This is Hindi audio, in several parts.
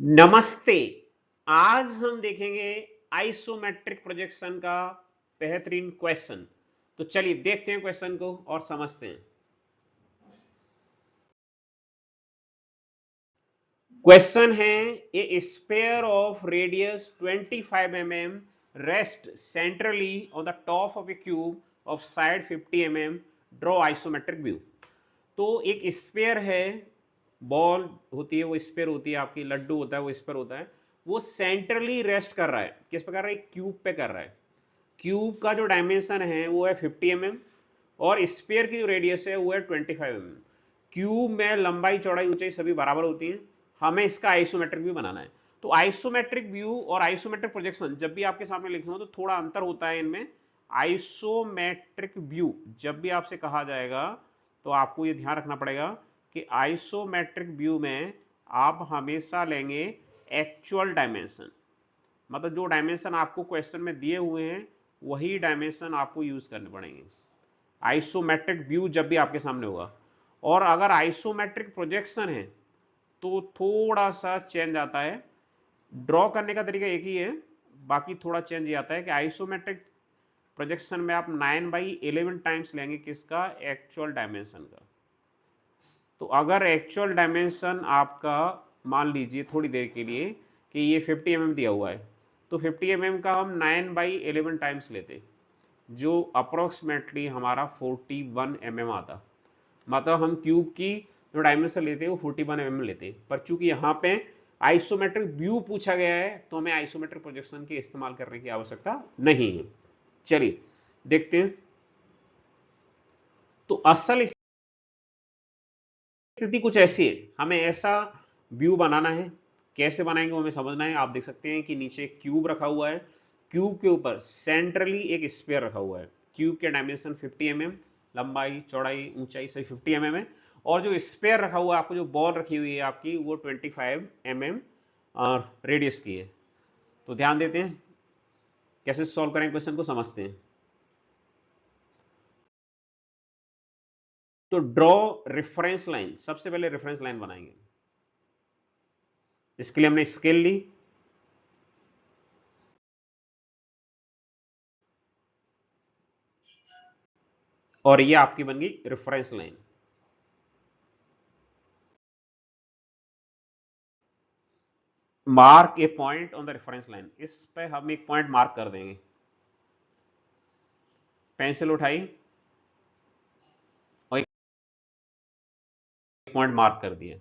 नमस्ते। आज हम देखेंगे आइसोमेट्रिक प्रोजेक्शन का बेहतरीन क्वेश्चन। तो चलिए देखते हैं क्वेश्चन को और समझते हैं। क्वेश्चन है, ए sphere of radius 25 mm rest centrally on the top of A cube of side 50 mm, draw isometric view. तो एक स्फीयर है, बॉल होती है, वो स्फीयर होती है आपकी, लड्डू होता है वो स्फीयर होता है, वो सेंट्रली रेस्ट कर रहा है। किस पे कर रहा है? क्यूब पे कर रहा है। क्यूब का जो डायमेंशन है वो है 50 mm और स्फीयर की जो रेडियस है वो है 25 mm। क्यूब में लंबाई चौड़ाई ऊंचाई सभी बराबर होती हैं। हमें इसका आइसोमेट्रिक व्यू बनाना है। तो आइसोमेट्रिक व्यू और आइसोमेट्रिक प्रोजेक्शन जब भी आपके सामने लिखे हो तो थोड़ा अंतर होता है इनमें। आइसोमेट्रिक व्यू जब भी आपसे कहा जाएगा तो आपको ये ध्यान रखना पड़ेगा कि आइसोमेट्रिक व्यू में आप हमेशा लेंगे एक्चुअल डायमेंशन। मतलब जो डायमेंशन आपको क्वेश्चन में दिए हुए हैं वही डायमेंशन आपको यूज करने पड़ेंगे आइसोमेट्रिक व्यू जब भी आपके सामने होगा। और अगर आइसोमेट्रिक प्रोजेक्शन है तो थोड़ा सा चेंज आता है। ड्रॉ करने का तरीका एक ही है, बाकी थोड़ा चेंज ये आता है कि आइसोमेट्रिक प्रोजेक्शन में आप 9/11 टाइम्स लेंगे किसका? एक्चुअल डायमेंशन का। तो अगर एक्चुअल डायमेंशन आपका मान लीजिए थोड़ी देर के लिए कि ये 50 mm दिया हुआ है, तो 50 mm का हम 9/11 टाइम्स लेते, जो अप्रोक्सीमेटली हमारा 41 mm आता। मतलब हम क्यूब की जो डायमेंशन लेते हैं वो 41 mm लेते, पर चूंकि यहाँ पे आइसोमेट्रिक व्यू पूछा गया है तो हमें आइसोमेट्रिक प्रोजेक्शन के इस्तेमाल करने की आवश्यकता नहीं है। चलिए देखते हैं। तो असल स्थिति कुछ ऐसी है, हमें ऐसा व्यू बनाना है। कैसे बनाएंगे वो हमें समझना है। आप देख सकते हैं कि नीचे क्यूब रखा हुआ है, क्यूब के ऊपर सेंट्रली एक स्फीयर रखा हुआ है। क्यूब के डायमेंशन 50 mm, लंबाई चौड़ाई ऊंचाई सही 50 mm है। और जो स्फीयर रखा हुआ है, आपको जो बॉल रखी हुई है आपकी, वो 25 mm और रेडियस की है। तो ध्यान देते हैं कैसे सॉल्व करें क्वेश्चन को, समझते हैं। तो ड्रॉ रेफरेंस लाइन, सबसे पहले रेफरेंस लाइन बनाएंगे। इसके लिए हमने स्केल ली, और ये आपकी बन गई reference line. Mark A point on the reference line, इस पे हम एक पॉइंट मार्क कर देंगे। पेंसिल उठाई और एक पॉइंट मार्क कर दिया।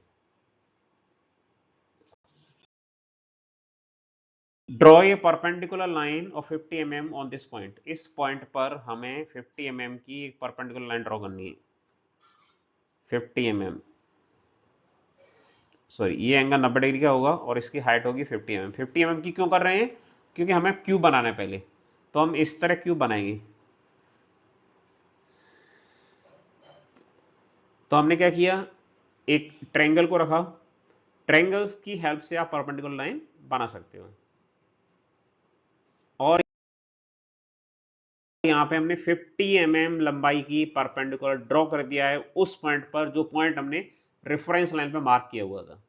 Draw a perpendicular line of 50 mm on this point, इस पॉइंट पर हमें 50 mm की एक परपेंडिकुलर लाइन ड्रॉ करनी है। 50 mm, सॉरी, ये एंगल 90 डिग्री का होगा और इसकी हाइट होगी 50 mm। 50 mm की क्यों कर रहे हैं? क्योंकि हमें क्यूब बनाना है पहले, तो हम इस तरह क्यूब बनाएंगे। तो हमने क्या किया, एक ट्रायंगल को रखा। ट्रायंगल्स की हेल्प से आप परपेंडिकुलर लाइन बना सकते हो। और यहाँ पे हमने 50 mm लंबाई की परपेंडिकुलर ड्रॉ कर दिया है उस पॉइंट पर जो पॉइंट हमने रेफरेंस लाइन पे मार्क किया हुआ था।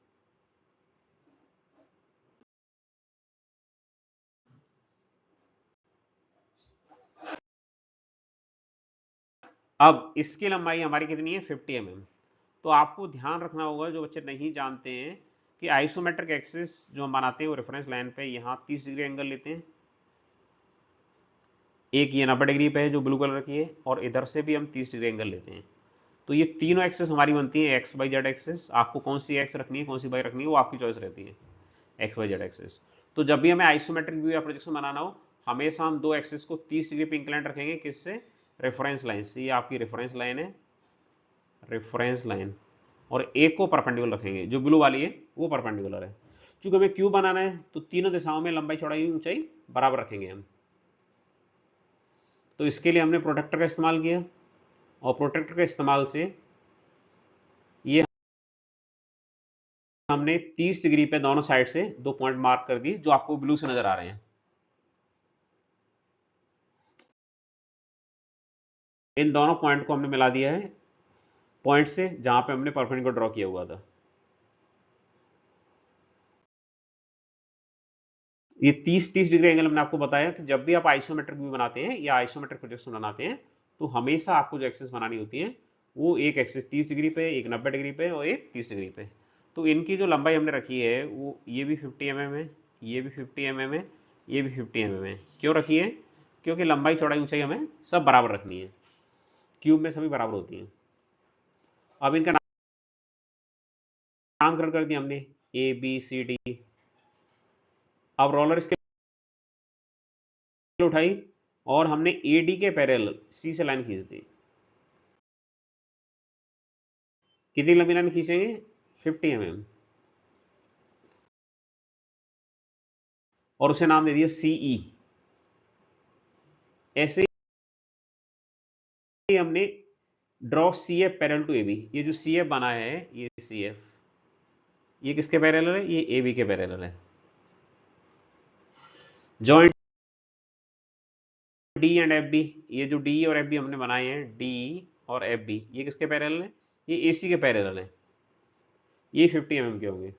अब इसकी लंबाई हमारी कितनी है? 50 mm। तो आपको ध्यान रखना होगा, जो बच्चे नहीं जानते हैं, कि आइसोमेट्रिक एक्सिस जो हम बनाते हैं वो रेफरेंस लाइन पे यहाँ 30 डिग्री एंगल लेते हैं। एक ये 90 डिग्री पे है जो ब्लू कलर की है, और इधर से भी हम 30 डिग्री एंगल लेते हैं। तो ये तीनों एक्सेस हमारी बनती है एक्स वाई जेड एक्सेस। आपको कौन सी एक्स रखनी है कौन सी वाई रखनी है वो आपकी चॉइस रहती है, एक्स वाई जेड एक्सेस। तो जब भी हमें आइसोमेट्रिक व्यू या प्रोजेक्शन बनाना हो, हमेशा हम दो एक्सेस को 30 डिग्री पे इंक्लाइन रखेंगे। किससे? रेफरेंस लाइन से। ये आपकी रेफरेंस लाइन है, रेफरेंस लाइन। और एक को परपेंडिकुलर रखेंगे, जो ब्लू वाली है वो परपेंडिकुलर है। चूंकि हमें क्यूब बनाना है तो तीनों दिशाओं में लंबाई चौड़ाई ऊंचाई बराबर रखेंगे हम। तो इसके लिए हमने प्रोटेक्टर का इस्तेमाल किया, और प्रोटेक्टर के इस्तेमाल से ये हमने 30 डिग्री पे दोनों साइड से दो पॉइंट मार्क कर दिए जो आपको ब्लू से नजर आ रहे हैं। इन दोनों पॉइंट को हमने मिला दिया है पॉइंट से जहां पे हमने परपेंडिकुलर ड्रॉ किया हुआ था। ये 30-30 डिग्री एंगल हमने आपको बताया कि जब भी आप आइसोमेट्रिक व्यू बनाते हैं या आइसोमेट्रिक प्रोजेक्शन बनाते हैं तो हमेशा आपको जो एक्सिस बनानी होती है वो एक एक्सिस 30 डिग्री पे, एक 90 डिग्री पे और एक 30 डिग्री पे। तो इनकी जो लंबाई हमने रखी है वो ये भी 50 mm है, ये भी 50 mm है, ये भी 50 mm है। क्यों रखी है? क्योंकि लंबाई चौड़ाई ऊंचाई हमें सब बराबर रखनी है, क्यूब में सभी बराबर होती हैं। अब इनका नामकरण कर दिया हमने ए बी सी डी। अब रोलर स्केल उठाई और हमने ए डी के पैरेलल सी से लाइन खींच दी। कितनी लंबी लाइन खींचेंगे? 50 mm, और उसे नाम दे दिया सीई। ऐसे ही हमने draw C F parallel to A B. ये जो सी एफ बना है ये सी एफ, ये किसके पैरेलल है? ये ए बी के पैरेलल है। Joint D and F B, ये जो डी और एफ बी हमने बनाए हैं, डी और एफ बी, ये किसके पैरेलल है? ये ए सी के पैरेलल है। ये 50 mm के होंगे।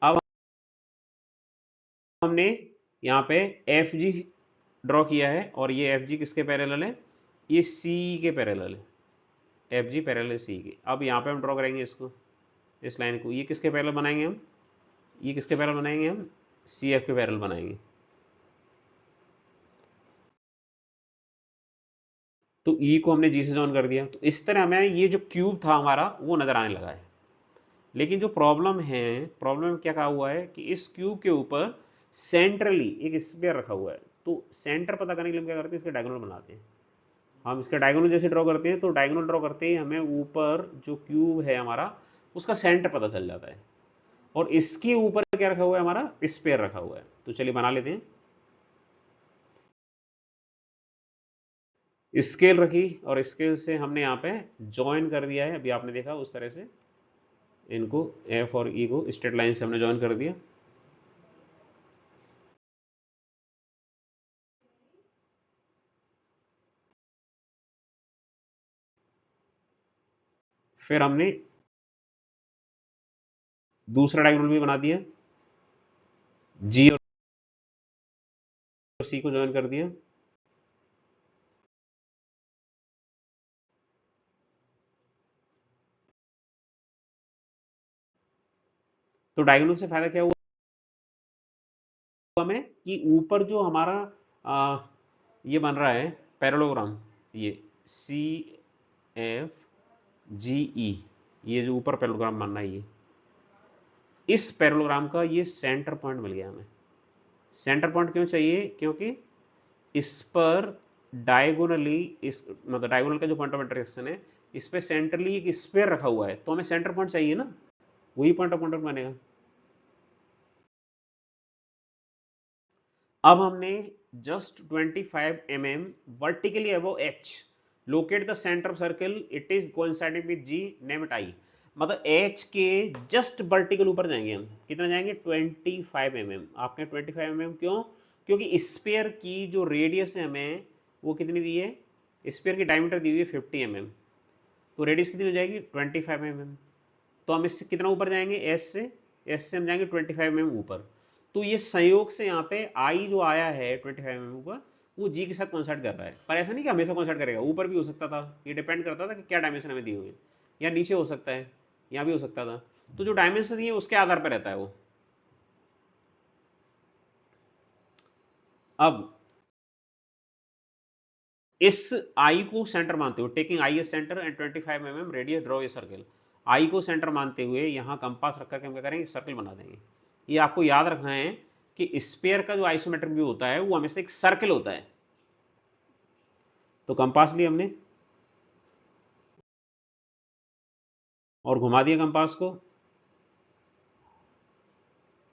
अब हमने यहाँ पे एफ जी ड्रॉ किया है और ये एफ जी किसके पैरेलल है? ये सी के पैरेलल है। एफ जी पैरेलल सी के। अब यहाँ पे हम ड्रॉ करेंगे इसको, इस लाइन को। ये किसके पैरेलल बनाएंगे हम? ये किसके पैरेलल बनाएंगे हम? सी एफ के पैरेलल बनाएंगे। तो ई को हमने जी से जॉइन कर दिया। तो इस तरह हमें ये जो क्यूब था हमारा वो नजर आने लगा है। लेकिन जो प्रॉब्लम है, प्रॉब्लम में क्या कहा हुआ है कि इस क्यूब के ऊपर सेंट्रली एक स्फीयर रखा हुआ है। तो सेंटर पता करने के लिए हम क्या करते हैं? इसके डायगोनल बनाते हैं। हम इसका डायगोनल जैसे ड्रॉ करते हैं तो डायगोनल ड्रॉ करते ही हमें ऊपर जो क्यूब है हमारा उसका सेंटर पता चल जाता है। और इसके ऊपर क्या रखा हुआ है? हमारा स्फीयर रखा हुआ है। तो चलिए बना लेते हैं। स्केल रखी और स्केल से हमने यहाँ पे ज्वाइन कर दिया है। अभी आपने देखा उस तरह से इनको एफ और ई को स्ट्रेट लाइन से हमने ज्वाइन कर दिया। फिर हमने दूसरा डायगोनल भी बना दिया, जी और सी को ज्वाइन कर दिया। तो डायगोनल से फायदा क्या हुआ हमें कि ऊपर जो हमारा ये बन रहा है पैरेललोग्राम, ये सी एफ जी ई, ये जो ऊपर पैरेललोग्राम बन रहा है, ये इस पैरेललोग्राम का ये सेंटर पॉइंट मिल गया हमें। सेंटर पॉइंट क्यों चाहिए? क्योंकि इस पर डायगोनली, इस मतलब डायगोनल का जो पॉइंट ऑफ इंटरसेक्शन है इस पे सेंट्रली एक स्फीयर रखा हुआ है, तो हमें सेंटर पॉइंट चाहिए ना, वही पॉइंट ऑफ कॉन्टैक्ट बनेगा। अब हमने just 25 mm vertically above H locate the centre of circle, it is coinciding with G, name it I. मतलब एच के जस्ट वर्टिकल ऊपर जाएंगे हम। कितना जाएंगे? 25 mm। आपके 25 mm क्यों? क्योंकि स्फीयर की जो रेडियस है हमें वो कितनी दी है? स्फीयर की डायमीटर दी हुई है 50 mm। तो रेडियस कितनी हो जाएगी? 25 mm। तो हम इससे कितना ऊपर जाएंगे? एस से, एस से हम जाएंगे 25 mm ऊपर। तो ये संयोग से यहाँ पे आई जो आया है 25 mm ऊपर, वो जी के साथ कॉन्सर्ट कर रहा है। पर ऐसा नहीं कि हमेशा कॉन्सर्ट करेगा, ऊपर भी हो सकता था। ये डिपेंड करता था कि क्या डायमेंशन हमें दिए हुए, या नीचे हो सकता है, यहाँ भी हो सकता था। तो जो डायमेंशन दिए उसके आधार पर रहता है वो। अब इस आई को सेंटर मानते हुए, taking I S centre and 25 mm radius, draw a circle. I को सेंटर मानते हुए यहाँ कंपास रख करके हम क्या करेंगे? सर्कल बना देंगे। ये आपको याद रखना है कि स्फीयर का जो आइसोमेट्रिक व्यू होता है वो हमेशा एक सर्कल होता है। तो कंपास लिया हमने और घुमा दिया कंपास को,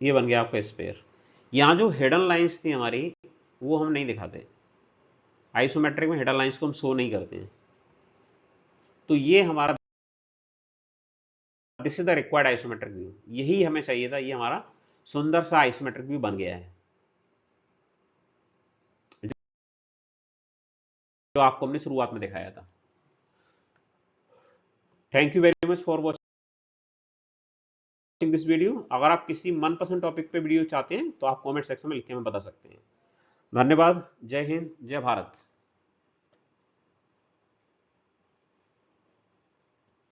ये बन गया आपका स्फीयर। यहां जो हिडन लाइंस थी हमारी वो हम नहीं दिखाते, आइसोमेट्रिक में हिडन लाइंस को हम शो नहीं करते हैं। तो ये हमारा, this is the required isometric view, यही हमें चाहिए था। ये हमारा सुंदर सा आइसोमेट्रिक व्यू बन गया है जो आपको हमने शुरुआत में दिखाया था। Thank you very much for watching. This video. अगर आप किसी मनपसंद टॉपिक पे वीडियो चाहते हैं तो आप कमेंट सेक्शन में लिख के हमें बता सकते हैं। धन्यवाद। जय हिंद, जय भारत।